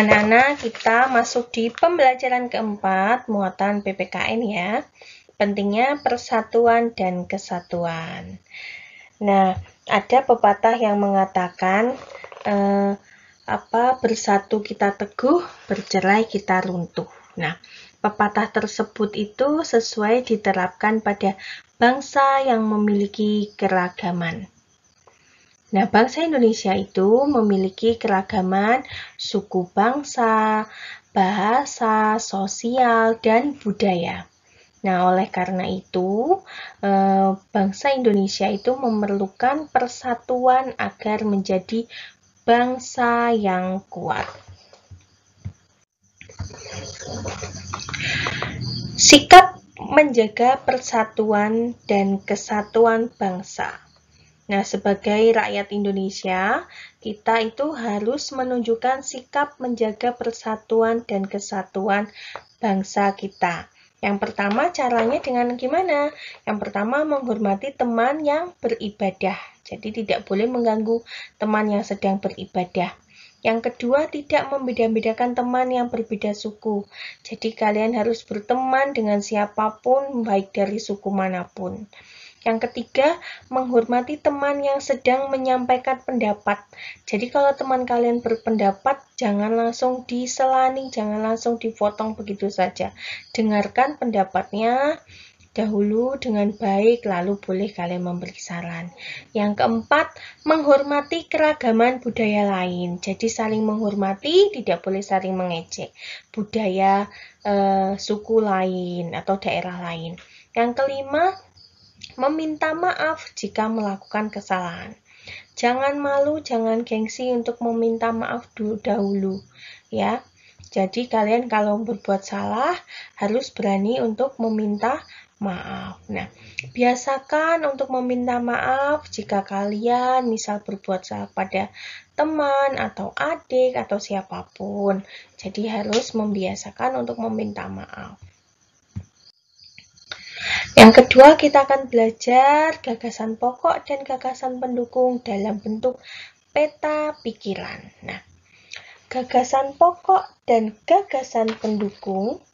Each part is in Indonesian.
Anak-anak, kita masuk di pembelajaran keempat, muatan PPKN ya. Pentingnya persatuan dan kesatuan. Nah, ada pepatah yang mengatakan, bersatu kita teguh, bercerai kita runtuh. Nah, pepatah tersebut itu sesuai diterapkan pada bangsa yang memiliki keragaman. Nah, bangsa Indonesia itu memiliki keragaman suku bangsa, bahasa, sosial, dan budaya. Nah, oleh karena itu, bangsa Indonesia itu memerlukan persatuan agar menjadi bangsa yang kuat. Sikap menjaga persatuan dan kesatuan bangsa. Nah, sebagai rakyat Indonesia, kita itu harus menunjukkan sikap menjaga persatuan dan kesatuan bangsa kita. Yang pertama, caranya dengan gimana? Yang pertama, menghormati teman yang beribadah. Jadi, tidak boleh mengganggu teman yang sedang beribadah. Yang kedua, tidak membeda-bedakan teman yang berbeda suku. Jadi, kalian harus berteman dengan siapapun, baik dari suku manapun. Yang ketiga, menghormati teman yang sedang menyampaikan pendapat. Jadi kalau teman kalian berpendapat, jangan langsung diselani, jangan langsung dipotong begitu saja. Dengarkan pendapatnya dahulu dengan baik, lalu boleh kalian memberi saran. Yang keempat, menghormati keragaman budaya lain. Jadi saling menghormati, tidak boleh saling mengejek budaya suku lain atau daerah lain. Yang kelima, meminta maaf jika melakukan kesalahan. Jangan malu, jangan gengsi untuk meminta maaf dahulu, ya. Jadi kalian kalau berbuat salah harus berani untuk meminta maaf. Nah, biasakan untuk meminta maaf jika kalian misal berbuat salah pada teman atau adik atau siapapun. Jadi harus membiasakan untuk meminta maaf. Yang kedua, kita akan belajar gagasan pokok dan gagasan pendukung dalam bentuk peta pikiran. Nah, gagasan pokok dan gagasan pendukung,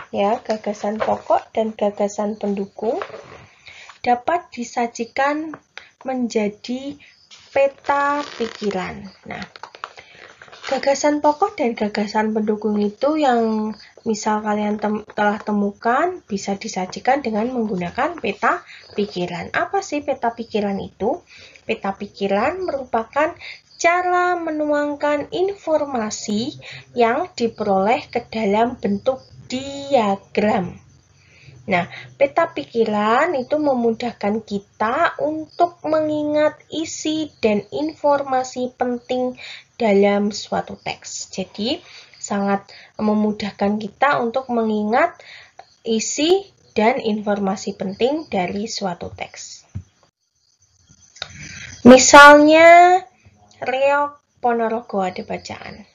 ya, gagasan pokok dan gagasan pendukung dapat disajikan menjadi peta pikiran. Nah, gagasan pokok dan gagasan pendukung itu yang misal kalian telah temukan bisa disajikan dengan menggunakan peta pikiran. Apa sih peta pikiran itu? Peta pikiran merupakan cara menuangkan informasi yang diperoleh ke dalam bentuk diagram. Nah, peta pikiran itu memudahkan kita untuk mengingat isi dan informasi penting dalam suatu teks. Jadi, sangat memudahkan kita untuk mengingat isi dan informasi penting dari suatu teks. Misalnya, Reok Ponorogo ada bacaan.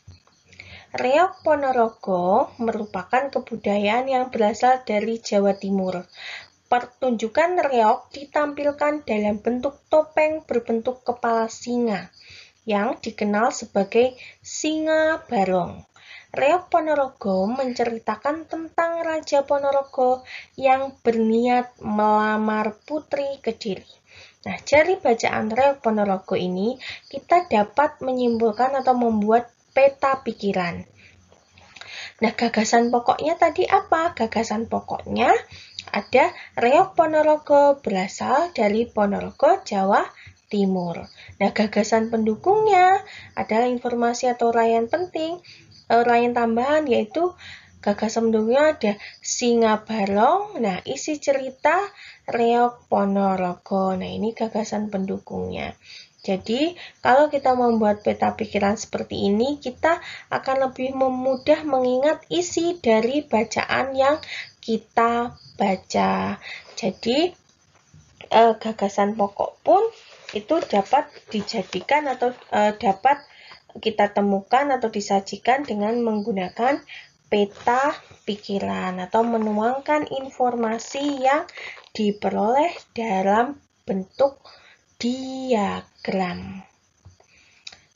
Reok Ponorogo merupakan kebudayaan yang berasal dari Jawa Timur. Pertunjukan reok ditampilkan dalam bentuk topeng berbentuk kepala singa yang dikenal sebagai Singa Barong. Reok Ponorogo menceritakan tentang Raja Ponorogo yang berniat melamar Putri Kediri. Nah, dari bacaan Reok Ponorogo ini, kita dapat menyimpulkan atau membuat peta pikiran. Nah, gagasan pokoknya tadi apa? Gagasan pokoknya ada Reok Ponorogo berasal dari Ponorogo, Jawa Timur. Nah, gagasan pendukungnya adalah informasi atau uraian penting, uraian tambahan yaitu gagasan pendukungnya ada Singa Barong. Nah, isi cerita Reok Ponorogo. Nah, ini gagasan pendukungnya. Jadi, kalau kita membuat peta pikiran seperti ini, kita akan lebih mudah mengingat isi dari bacaan yang kita baca. Jadi, gagasan pokok pun itu dapat dijadikan atau dapat kita temukan atau disajikan dengan menggunakan peta pikiran atau menuangkan informasi yang diperoleh dalam bentuk diagram.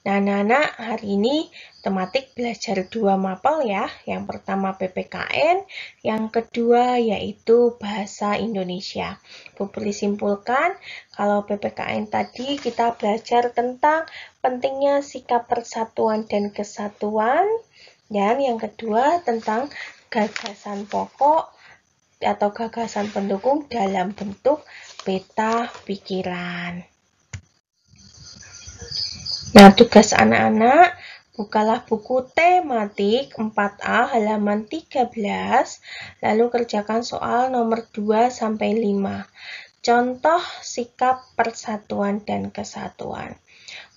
Nah, anak-anak, hari ini tematik belajar 2 mapel ya. Yang pertama PPKN, yang kedua yaitu Bahasa Indonesia. Bu Pri simpulkan, kalau PPKN tadi kita belajar tentang pentingnya sikap persatuan dan kesatuan, dan yang kedua tentang gagasan pokok atau gagasan pendukung dalam bentuk peta pikiran. Nah, tugas anak-anak, bukalah buku tematik 4A halaman 13, lalu kerjakan soal nomor 2 sampai 5. Contoh sikap persatuan dan kesatuan.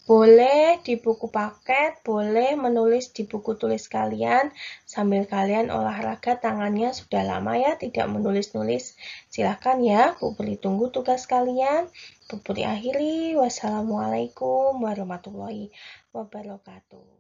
Boleh di buku paket, boleh menulis di buku tulis kalian, sambil kalian olahraga tangannya. Sudah lama ya tidak menulis-nulis. Silahkan ya, Bu Pri tunggu tugas kalian. Bu Pri akhiri. Wassalamualaikum warahmatullahi wabarakatuh.